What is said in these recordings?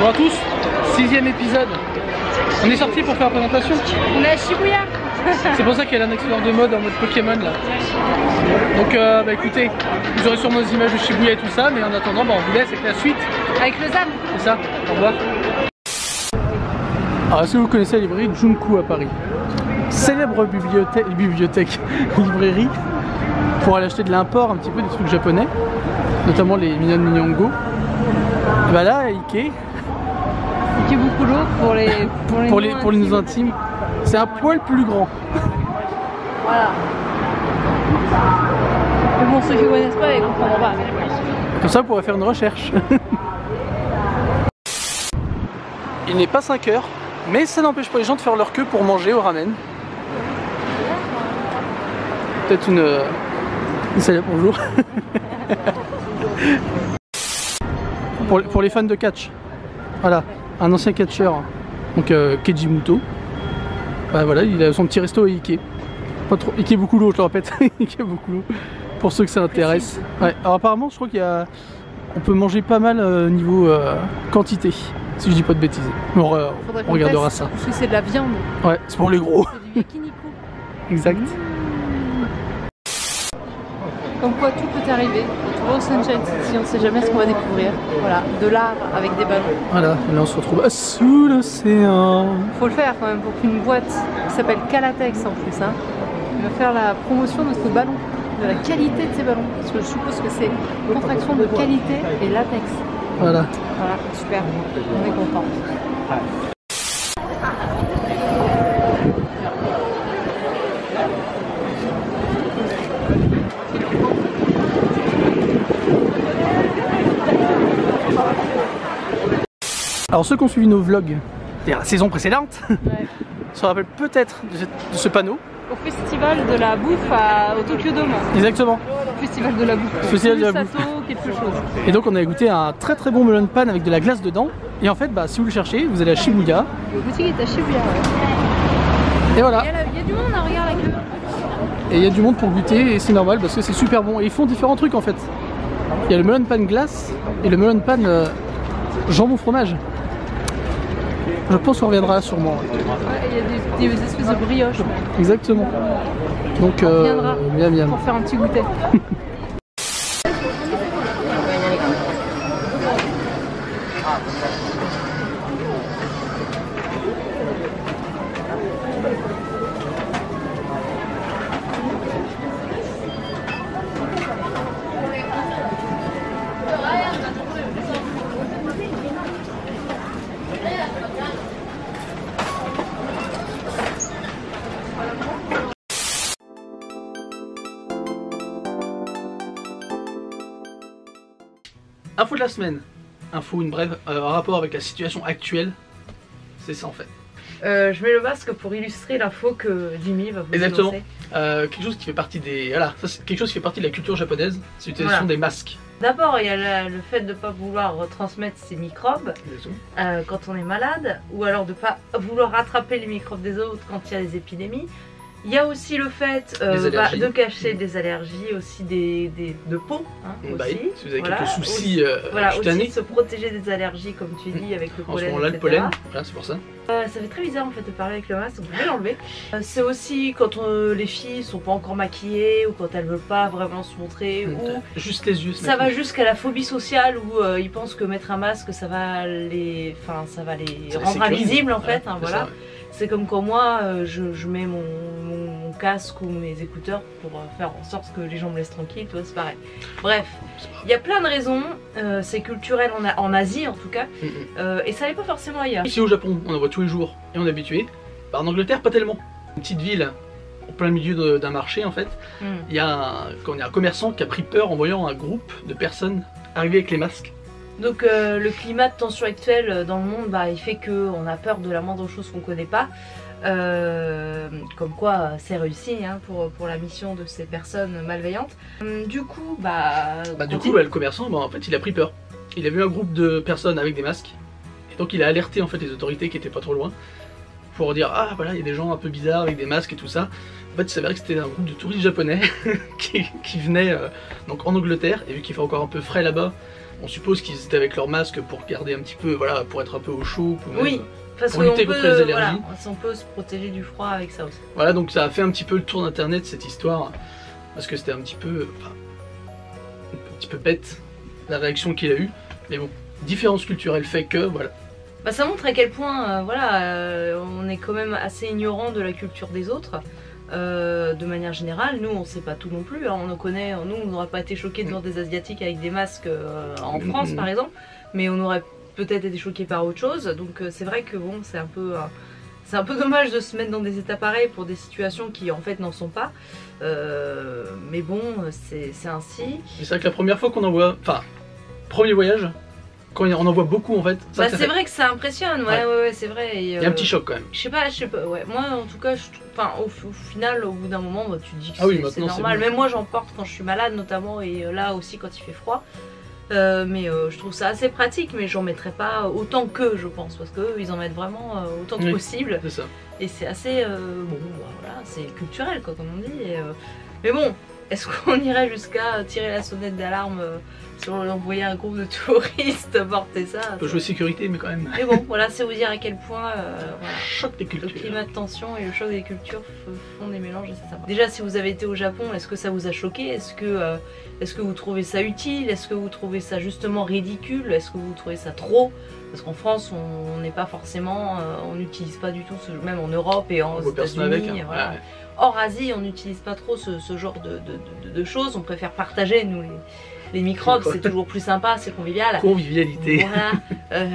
Bonjour à tous, 6e épisode. On est sorti pour faire la présentation. On est à Shibuya. C'est pour ça qu'il y a un explorateur de mode en mode Pokémon là. Donc bah écoutez, vous aurez sûrement des images de Shibuya et tout ça, mais en attendant bah, on vous laisse avec la suite. Avec le ZAM. C'est ça, au revoir. Alors est-ce que vous connaissez la librairie Junku à Paris? Célèbre bibliothèque librairie pour aller acheter de l'import, un petit peu des trucs japonais, notamment les Minyan-Minyango. Et bah là, Ike Ikebukuro pour les nous intimes, c'est un poil plus grand. Voilà. Mais bon, ceux qui ne connaissent pas, ils comprendront pas. Comme ça, on pourrait faire une recherche. Il n'est pas 5 heures, mais ça n'empêche pas les gens de faire leur queue pour manger au ramen. Peut-être une salut, bonjour. pour les fans de catch, voilà, un ancien catcheur, donc Kejimuto. Bah voilà, il a son petit resto à Ike. Pas trop, Ikebukuro, je le répète, Ikebukuro, pour ceux que ça intéresse. Ouais, alors apparemment, je crois qu'il y a, on peut manger pas mal niveau quantité, si je dis pas de bêtises. On regardera ça. Parce que c'est de la viande. Ouais, c'est pour les gros. C'est du yakiniku. Exact. Comme quoi tout peut arriver. On va au Sunshine City, on sait jamais ce qu'on va découvrir. Voilà, de l'art avec des ballons. Voilà, et là on se retrouve sous l'océan. Faut le faire quand même pour qu'une boîte qui s'appelle Calatex en plus, hein, va faire la promotion de ce ballon, de la qualité de ces ballons. Parce que je suppose que c'est contraction de qualité et latex. Voilà. Voilà, super, on est content. Alors ceux qui ont suivi nos vlogs, c'est-à-dire la saison précédente, Ouais. se rappellent peut-être de ce panneau. Au festival de la bouffe au Tokyo Dome. Exactement. Festival de la bouffe. Festival de la bouffe. Sato, quelque chose. Et donc on a goûté un très très bon melon pan avec de la glace dedans. Et en fait, bah, si vous le cherchez, vous allez à Shibuya. Le boutique est à Shibuya. Ouais. Et voilà. Il y a du monde, hein, regarde la queue. Et il y a du monde pour goûter et c'est normal parce que c'est super bon. Et ils font différents trucs en fait. Il y a le melon pan glace et le melon pan jambon fromage. Je pense qu'on reviendra sûrement. Ouais, il y a des espèces de brioches. Exactement. Donc, On reviendra miam. pour faire un petit goûter. Info de la semaine. Info, une brève, en rapport avec la situation actuelle. C'est ça en fait. Je mets le masque pour illustrer l'info que Jimmy va vous Exactement. annoncer. Quelque chose qui fait partie des. Voilà, ça c'est quelque chose qui fait partie de la culture japonaise, c'est l'utilisation des masques. D'abord, il y a le fait de ne pas vouloir retransmettre ces microbes quand on est malade, ou alors de ne pas vouloir rattraper les microbes des autres quand il y a des épidémies. Il y a aussi le fait de cacher des allergies, aussi de peau. Hein, Bah, aussi. si vous avez Voilà, quelques soucis voilà, cutanés. aussi se protéger des allergies, comme tu dis, avec le En ce pollen. moment-là, le etc. pollen, voilà, c'est pour ça. Ça fait très bizarre en fait de parler avec le masque, donc vous pouvez l'enlever. C'est aussi quand les filles sont pas encore maquillées ou quand elles veulent pas vraiment se montrer. Ou Juste les yeux. ça va jusqu'à la phobie sociale où ils pensent que mettre un masque ça va les rendre invisibles en fait. Hein, voilà. C'est comme quand moi je mets mon casque ou mes écouteurs pour faire en sorte que les gens me laissent tranquille, tu vois, c'est pareil. Bref, il y a plein de raisons, c'est culturel en Asie en tout cas, et ça n'est pas forcément ailleurs. Ici au Japon, on en voit tous les jours et on est habitué. Bah, en Angleterre, pas tellement. Une petite ville, en plein milieu d'un marché en fait, il y a un commerçant qui a pris peur en voyant un groupe de personnes arriver avec les masques. Donc le climat de tension actuel dans le monde, bah, il fait qu'on a peur de la moindre chose qu'on connaît pas. Comme quoi c'est réussi hein, pour la mission de ces personnes malveillantes. Du coup, le commerçant, en fait, il a pris peur. Il a vu un groupe de personnes avec des masques, et donc il a alerté en fait les autorités qui étaient pas trop loin pour dire ah voilà il y a des gens un peu bizarres avec des masques et tout ça. En fait, il s'avérait que c'était un groupe de touristes japonais qui venaient donc en Angleterre, et vu qu'il fait encore un peu frais là-bas, on suppose qu'ils étaient avec leur masque pour garder un petit peu, voilà, pour être un peu au chaud, oui, parce pour lutter contre les allergies. Voilà, on peut se protéger du froid avec ça aussi. Voilà, donc ça a fait un petit peu le tour d'internet cette histoire, parce que c'était un petit peu bête la réaction qu'il a eue, mais bon, différence culturelle fait que, voilà. Bah, ça montre à quel point, on est quand même assez ignorant de la culture des autres. De manière générale, nous on sait pas tout non plus, hein. On connaît, nous on n'aurait pas été choqués de voir des asiatiques avec des masques en France par exemple, mais on aurait peut-être été choqués par autre chose, donc c'est vrai que bon, c'est un peu dommage de se mettre dans des états pareils pour des situations qui en fait n'en sont pas, mais bon, c'est ainsi. C'est vrai que la première fois qu'on en voit, enfin, premier voyage, quand on en voit beaucoup en fait. Bah, c'est vrai que ça impressionne, ouais, c'est vrai. Il y a un petit choc quand même. Je sais pas, ouais. Moi en tout cas, au final, au bout d'un moment, bah, tu te dis que c'est normal. Même moi j'en porte quand je suis malade notamment, et là aussi quand il fait froid. Mais je trouve ça assez pratique, mais j'en mettrai pas autant qu'eux, je pense, parce qu'eux ils en mettent vraiment autant que possible. C'est ça. Et c'est assez, bon, bah, voilà, c'est culturel quoi, comme on dit. Mais bon, est-ce qu'on irait jusqu'à tirer la sonnette d'alarme si on envoyait un groupe de touristes porter ça? On peut jouer sécurité, mais quand même. Mais bon, voilà, c'est vous dire à quel point voilà, choc des cultures. Le climat de tension et le choc des cultures font des mélanges assez sympas. Déjà, si vous avez été au Japon, est-ce que ça vous a choqué? Est-ce que vous trouvez ça utile? Est-ce que vous trouvez ça justement ridicule? Est-ce que vous trouvez ça trop? Parce qu'en France, on n'est pas forcément, on n'utilise pas du tout, même en Europe et en États-Unis. Voilà. Ouais. Hors Asie, on n'utilise pas trop ce genre de choses. On préfère partager, nous, les microbes, c'est toujours plus sympa, c'est convivial. Convivialité. Voilà.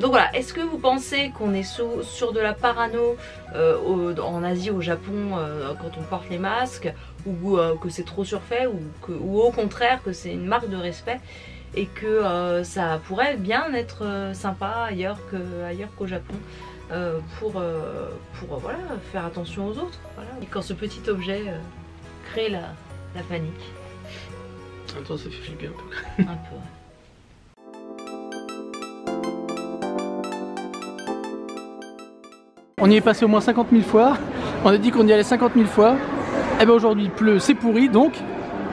Donc voilà, est-ce que vous pensez qu'on est sur de la parano en Asie, au Japon, quand on porte les masques, ou que c'est trop surfait, ou au contraire que c'est une marque de respect et que ça pourrait bien être sympa ailleurs qu'au Japon? Pour voilà, faire attention aux autres. Voilà. Et quand ce petit objet crée la panique. En même temps, ça fait flipper un peu. Un peu, On y est passé au moins 50 000 fois. On a dit qu'on y allait 50 000 fois. Et bien aujourd'hui, il pleut, c'est pourri. Donc,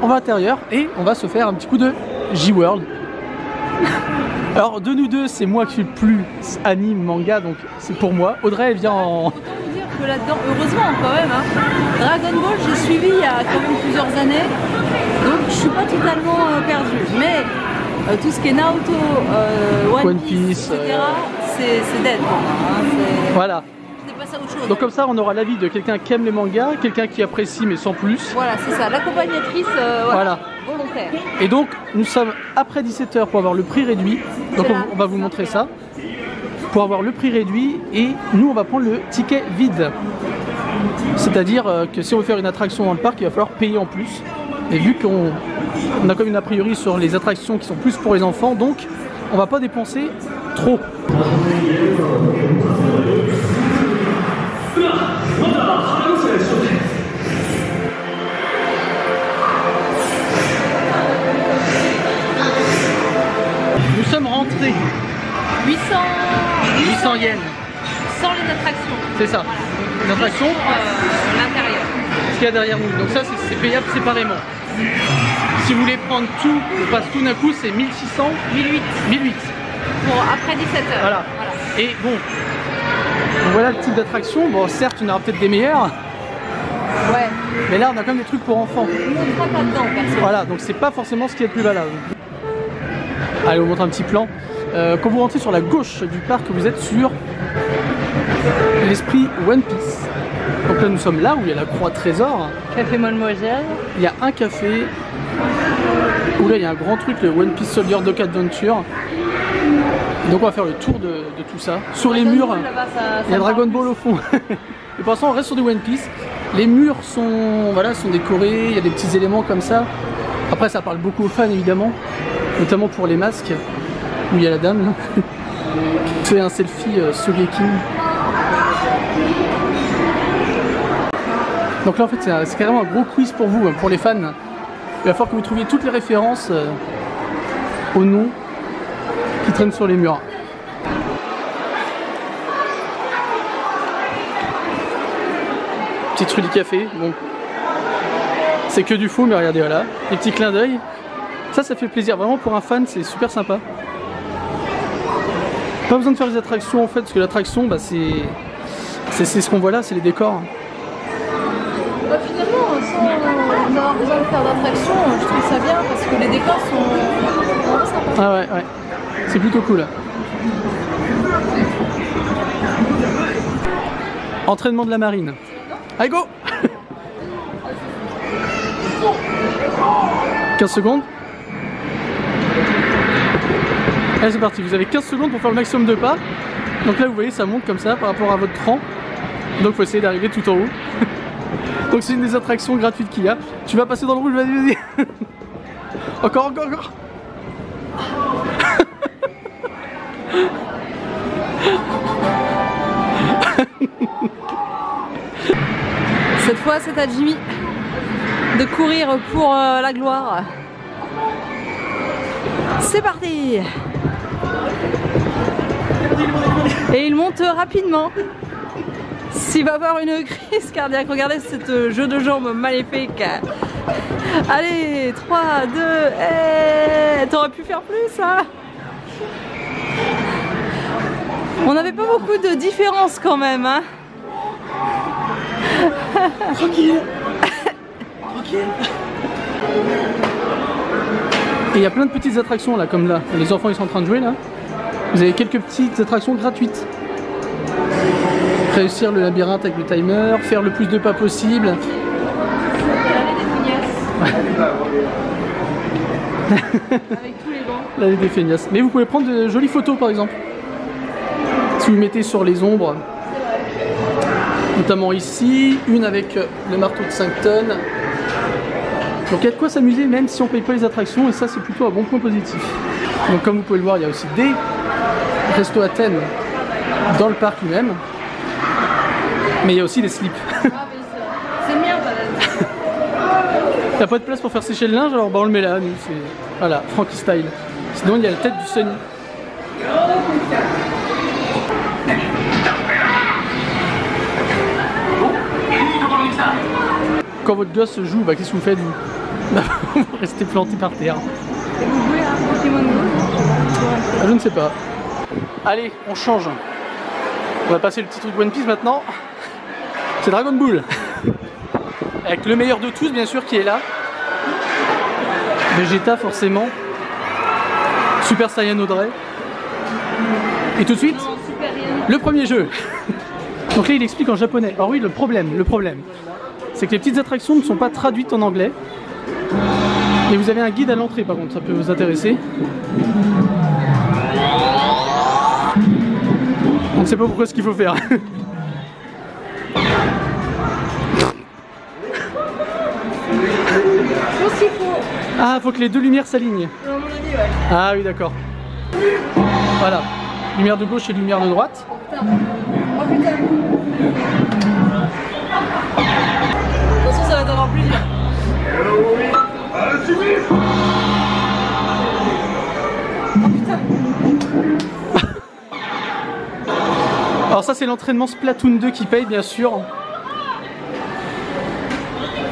on va à l'intérieur et on va se faire un petit coup de J-World. Alors de nous deux, c'est moi qui suis le plus anime manga, donc c'est pour moi. Audrey, elle vient en... Autant vous dire que là-dedans, heureusement quand même, hein, Dragon Ball, j'ai suivi il y a quand même plusieurs années, donc je suis pas totalement perdue. Mais tout ce qui est Naruto, One Piece, etc., c'est dead. Hein, voilà. C'est passé à autre chose. Donc comme ça, on aura l'avis de quelqu'un qui aime les mangas, quelqu'un qui apprécie mais sans plus. Voilà, c'est ça, l'accompagnatrice voilà. Volontaire. Et donc, nous sommes après 17 h pour avoir le prix réduit. Donc on va vous montrer ça. Pour avoir le prix réduit, et nous on va prendre le ticket vide. C'est-à-dire que si on veut faire une attraction dans le parc, il va falloir payer en plus. Et vu qu'on a comme une a priori sur les attractions qui sont plus pour les enfants, donc on va pas dépenser trop. Nous sommes rentrés 800 yens sans les attractions. C'est ça, une attraction L'intérieur. Ce qu'il y a derrière nous, donc ça c'est payable séparément. Si vous voulez prendre tout, le passe tout d'un coup, c'est 1600, 1008 pour après 17 h. Voilà. Et bon, voilà le type d'attraction. Bon, certes, il y en aura peut-être des meilleurs. Ouais. Mais là, on a quand même des trucs pour enfants. Nous, on sera pas dedans, perso. Voilà, donc c'est pas forcément ce qui est le plus valable. Allez, on vous montre un petit plan. Quand vous rentrez sur la gauche du parc, vous êtes sur l'esprit One Piece. Donc là, nous sommes là où il y a la croix trésor. Café Mademoiselle. Il y a un café. Où là, il y a un grand truc, le One Piece Soldier Dock Adventure. Et donc on va faire le tour de tout ça. Sur les murs, il y a Dragon Ball au fond. Et pour l'instant, on reste sur du One Piece. Les murs sont décorés, il y a des petits éléments comme ça. Après, ça parle beaucoup aux fans évidemment, notamment pour les masques. Où il y a la dame là. C'est un selfie Sogeking. Donc là en fait c'est carrément un gros quiz pour vous, pour les fans. Il va falloir que vous trouviez toutes les références aux noms qui traînent sur les murs. Petite rue du café, bon. C'est que du faux mais regardez voilà, les petits clins d'œil. Ça fait plaisir. Vraiment pour un fan, c'est super sympa. Pas besoin de faire les attractions en fait, parce que l'attraction, bah, c'est ce qu'on voit là, c'est les décors. Bah, finalement, sans avoir besoin de faire d'attraction, je trouve ça bien parce que les décors sont vraiment sympas. Ah ouais, ouais. C'est plutôt cool. Entraînement de la marine. Allez, go! 15 secondes. Allez, c'est parti. Vous avez 15 secondes pour faire le maximum de pas. Donc là, vous voyez, ça monte comme ça par rapport à votre cran. Donc il faut essayer d'arriver tout en haut. Donc c'est une des attractions gratuites qu'il y a. Tu vas passer dans le rouge, vas-y, vas-y. Encore, encore, encore. Cette fois, c'est à Jimmy de courir pour la gloire. C'est parti! Et il monte rapidement. S'il va avoir une crise cardiaque, regardez ce jeu de jambes maléfique. Allez, 3, 2, et t'aurais pu faire plus, hein? On n'avait pas beaucoup de différence quand même, hein? Tranquille. Tranquille. Et il y a plein de petites attractions là, comme là. Les enfants ils sont en train de jouer là. Vous avez quelques petites attractions gratuites. Réussir le labyrinthe avec le timer, faire le plus de pas possible. Avec tous les bancs. L'allée des feignasses. Mais vous pouvez prendre de jolies photos par exemple. Si vous mettez sur les ombres. Notamment ici, une avec le marteau de 5 tonnes. Donc il y a de quoi s'amuser même si on ne paye pas les attractions et ça c'est plutôt un bon point positif. Donc comme vous pouvez le voir, il y a aussi des restos à thème dans le parc lui-même. Mais il y a aussi des slips. Ah mais c'est le mien, Il n'y a pas de place pour faire sécher le linge, alors bah on le met là. Nous, voilà, Frankie style. Sinon il y a la tête du Sunny. Quand votre gosse joue, bah, qu'est-ce que vous faites vous? Vous restez planté par terre. Et vous jouez à Pokémon Go? Ah, je ne sais pas. Allez, on change. On va passer le petit truc One Piece maintenant. C'est Dragon Ball. Avec le meilleur de tous, bien sûr, qui est là. Vegeta, forcément. Super Saiyan Audrey. Et tout de suite, le premier jeu. Donc là, il explique en japonais. Alors oui, le problème, c'est que les petites attractions ne sont pas traduites en anglais. Et vous avez un guide à l'entrée, par contre, ça peut vous intéresser. On ne sait pas pourquoi ce qu'il faut faire. Ah, faut que les deux lumières s'alignent. À mon avis, ouais. Ah oui, d'accord. Voilà. Lumière de gauche et lumière de droite. Oh putain. Attention, ça va t'avoir plusieurs. Oh putain. Alors ça c'est l'entraînement Splatoon 2 qui paye bien sûr.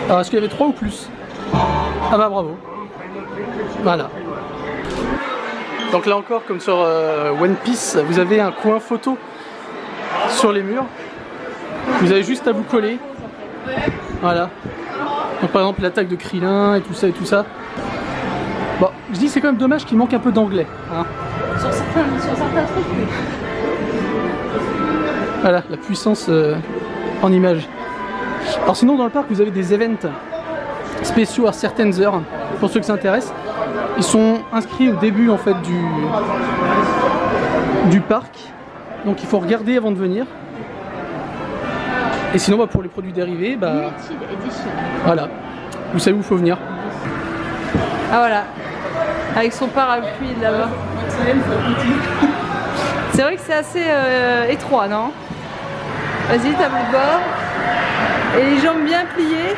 Alors est-ce qu'il y avait 3 ou plus? Ah bah bravo. Voilà. Donc là encore comme sur One Piece, vous avez un coin photo sur les murs. Vous avez juste à vous coller. Voilà. Donc par exemple l'attaque de Krillin et tout ça et tout ça. Bon, je dis c'est quand même dommage qu'il manque un peu d'anglais. Hein. Sur certains trucs, oui. Voilà, la puissance en image. Alors sinon dans le parc vous avez des events spéciaux à certaines heures. Pour ceux que ça intéresse. Ils sont inscrits au début en fait du parc. Donc il faut regarder avant de venir. Et sinon bah, pour les produits dérivés, bah, voilà, vous savez où il faut venir. Ah voilà, avec son parapluie là-bas. C'est vrai que c'est assez étroit, non? Vas-y, tableau de bord. Et les jambes bien pliées.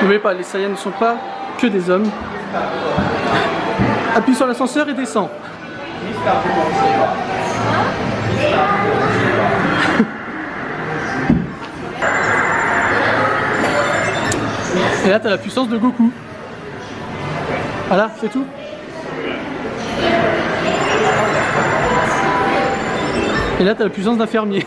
N'oubliez pas, les Saiyans ne sont pas que des hommes. Appuie sur l'ascenseur et descends. Et là, tu as la puissance de Goku. Voilà, c'est tout. Et là, t'as la puissance d'un fermier.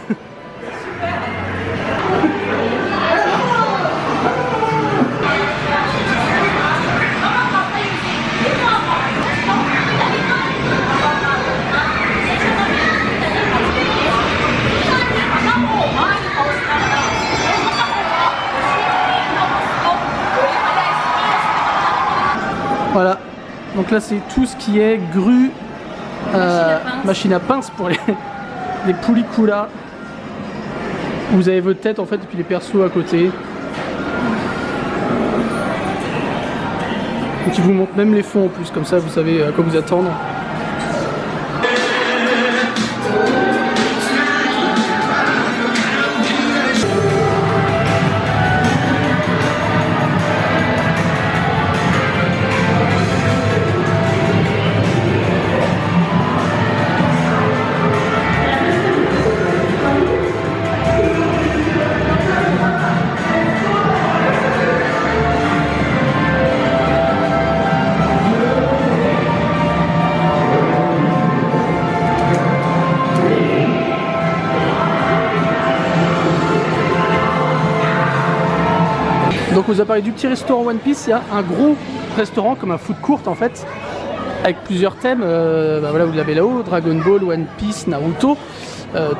Voilà, donc là c'est tout ce qui est grue, machine à pince pour les poulicoulas. Vous avez votre tête en fait et puis les persos à côté. Donc ils vous montrent même les fonds en plus, comme ça vous savez à quoi vous attendre. Donc on vous a parlé du petit restaurant One Piece, il y a un gros restaurant comme un food court en fait, avec plusieurs thèmes, voilà vous l'avez là-haut, Dragon Ball, One Piece, Naruto,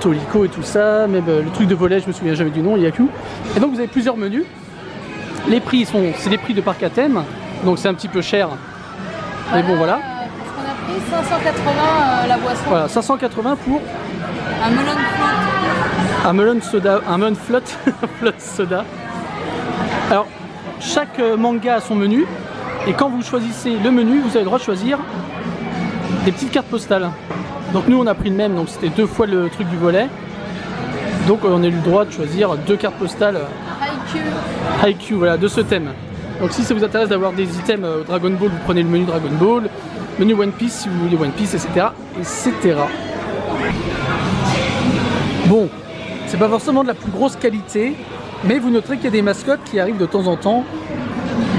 Toriko et tout ça, même le truc de volet, je me souviens jamais du nom, Yaku. Et donc vous avez plusieurs menus, les prix c'est des prix de parc à thème, donc c'est un petit peu cher, mais bon voilà. On a pris 580 la boisson. Voilà, 580 pour un melon float. Un melon soda, un melon float, float soda. Alors, chaque manga a son menu, et quand vous choisissez le menu, vous avez le droit de choisir des petites cartes postales. Donc nous on a pris le même, donc c'était 2 fois le truc du volet. Donc on a eu le droit de choisir 2 cartes postales Haikyuu, voilà, de ce thème. Donc si ça vous intéresse d'avoir des items Dragon Ball, vous prenez le menu Dragon Ball, menu One Piece si vous voulez One Piece, etc. etc. Bon, c'est pas forcément de la plus grosse qualité, mais vous noterez qu'il y a des mascottes qui arrivent de temps en temps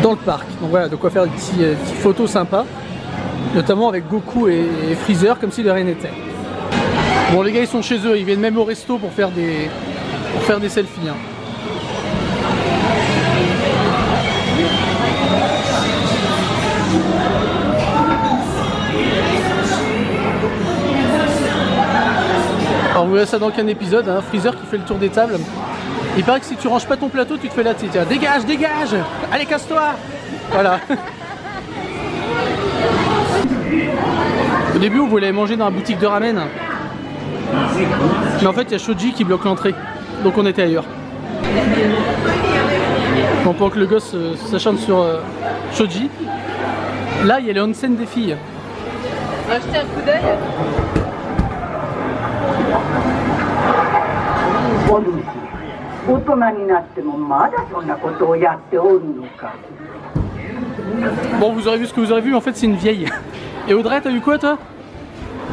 dans le parc. Donc voilà, de quoi faire des petites photos sympas, notamment avec Goku et Freezer, comme si de rien n'était. Bon, les gars ils sont chez eux, ils viennent même au resto pour faire des selfies. Hein. Alors vous verrez ça dans qu'un épisode, hein, Freezer qui fait le tour des tables. Il paraît que si tu ranges pas ton plateau, tu te fais la tête. Dégage, dégage! Allez, casse-toi! Voilà. Au début, on voulait manger dans la boutique de ramen. Mais en fait, il y a Shoji qui bloque l'entrée. Donc on était ailleurs. Bon, pendant que le gosse s'acharne sur Shoji. Là, il y a les onsen des filles. On va jeter un coup d'œil. Bon, vous aurez vu ce que vous aurez vu, mais en fait c'est une vieille. Et Audrey, t'as vu quoi toi?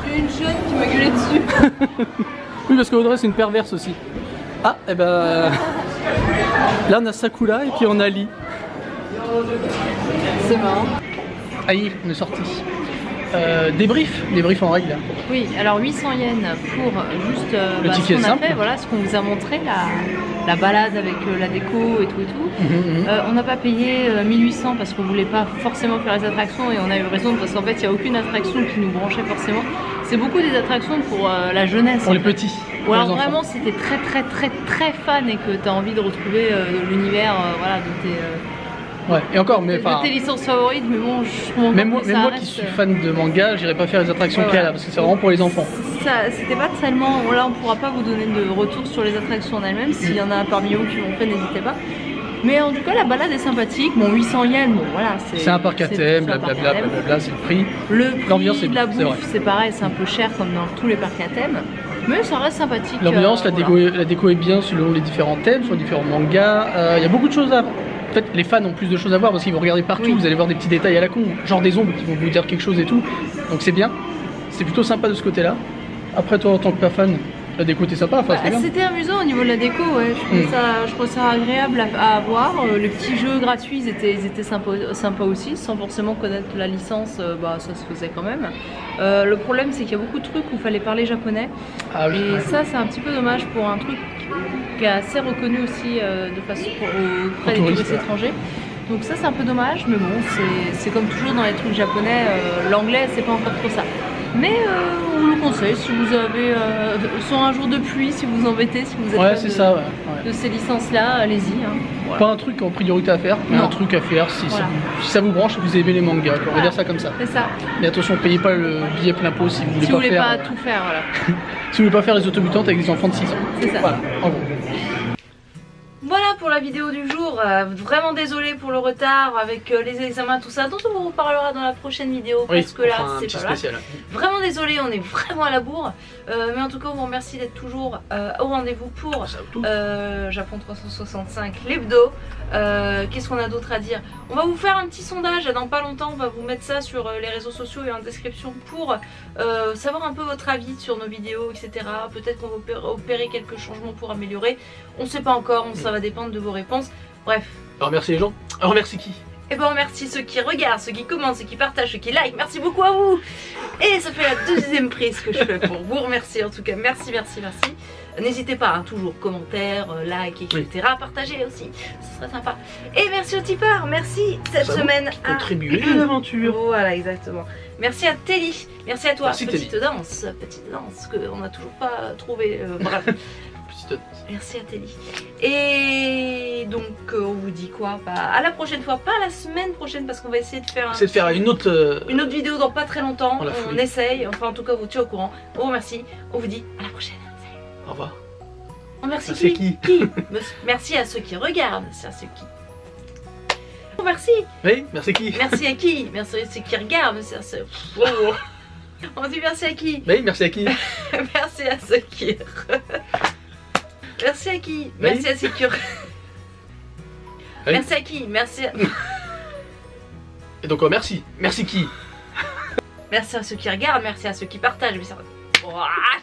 J'ai une jeune qui m'a gueulé dessus. Oui, parce qu'Audrey c'est une perverse aussi. Ah, et ben... Là on a Sakura et puis on a Lee. C'est marrant. Aïe, on est sorti. Débrief en règle. Oui, alors 800 yens pour juste ticket ce qu'on a simple. fait, voilà, ce qu'on vous a montré, la balade avec la déco et tout et tout. On n'a pas payé 1800 parce qu'on voulait pas forcément faire les attractions et on a eu raison parce qu'en fait il n'y a aucune attraction qui nous branchait forcément. C'est beaucoup des attractions pour la jeunesse. Pour les petits. Ou alors vraiment si t'es très fan et que tu as envie de retrouver l'univers voilà, de tes... Ouais, et encore, mais de tes licences favorites, mais bon, même moi qui suis fan de manga, j'irai pas faire les attractions qu'il y a là parce que c'est vraiment pour les enfants. C'était pas tellement. Là, on pourra pas vous donner de retour sur les attractions en elles-mêmes. S'il y en a parmi vous qui l'ont fait, n'hésitez pas. Mais en tout cas, la balade est sympathique. Bon, 800 yens, bon voilà. C'est un parc à thème, blablabla, c'est le prix. Le l'ambiance prix de la bouffe, c'est pareil, c'est un peu cher comme dans tous les parcs à thème. Mais ça reste sympathique. L'ambiance, voilà. la déco est bien selon les différents thèmes, sur les différents mangas. Il y a beaucoup de choses à. En fait, les fans ont plus de choses à voir parce qu'ils vont regarder partout, oui. Vous allez voir des petits détails à la con, genre des ombres qui vont vous dire quelque chose et tout. Donc c'est bien, c'est plutôt sympa de ce côté-là. Après toi, en tant que pas fan, La déco était sympa, enfin, c'était amusant au niveau de la déco, ouais. Je trouvais ça agréable à voir. Les petits jeux gratuits, ils étaient sympas aussi, sans forcément connaître la licence, bah ça se faisait quand même. Le problème, c'est qu'il y a beaucoup de trucs où il fallait parler japonais. Ah, oui, et ça, c'est un petit peu dommage pour un truc qui est assez reconnu aussi de façon auprès des touristes étrangers. Donc ça, c'est un peu dommage, mais bon, c'est comme toujours dans les trucs japonais, l'anglais, c'est pas encore trop ça. Mais on vous le conseille si vous avez sur un jour de pluie, si vous vous embêtez, si vous êtes de ces licences-là, allez-y. Hein. Voilà. Pas un truc en priorité à faire, mais un truc à faire si ça vous branche et que vous aimez les mangas. On va dire ça comme ça. C'est ça. Mais attention, payez pas le billet plein pot si vous voulez pas tout faire. Voilà. Si vous voulez pas faire les automutantes avec des enfants de 6 ans. C'est ça. Voilà, en gros. Voilà pour la vidéo du jour, vraiment désolée pour le retard avec les examens, tout ça, dont on vous reparlera dans la prochaine vidéo, parce que là c'est pas spécial. Vraiment désolée, on est vraiment à la bourre, mais en tout cas on vous remercie d'être toujours au rendez-vous pour Japon 365, l'hebdo. Qu'est-ce qu'on a d'autre à dire? On va vous faire un petit sondage dans pas longtemps, on va vous mettre ça sur les réseaux sociaux et en description pour savoir un peu votre avis sur nos vidéos, etc. Peut-être qu'on va opérer quelques changements pour améliorer, on sait pas encore, ça va dépendre de vos réponses. Bref. Alors merci les gens. Alors remercie qui? Et ben on remercie ceux qui regardent, ceux qui commentent, ceux qui partagent, ceux qui like. Merci beaucoup à vous. Et ça fait la deuxième prise que je fais pour vous remercier. En tout cas, merci. N'hésitez pas, hein, toujours commentaires, like, etc. Partagez aussi, ce serait sympa. Et merci aux tipeurs, merci cette semaine à contribuer à l'aventure. Voilà, exactement. Merci à Telly, merci à toi. Merci, petite danse qu'on n'a toujours pas trouvé. Bref. Merci à Telly. Et donc on vous dit quoi? Bah, à la prochaine fois, pas la semaine prochaine parce qu'on va essayer de faire une autre vidéo dans pas très longtemps. On essaye, enfin en tout cas vous tient au courant. On vous remercie, on vous dit à la prochaine. Au revoir. On remercie qui? Merci à ceux qui regardent, c'est à ceux qui... Merci. Oui, merci qui? Merci à qui? Merci à ceux qui regardent, c'est à ceux... On dit merci à qui? Oui, merci à qui? Merci à ceux qui... Merci à qui? Merci à ceux qui... Merci à qui? Merci à... Et donc merci. Merci qui? Merci à ceux qui regardent, merci à ceux qui partagent. What?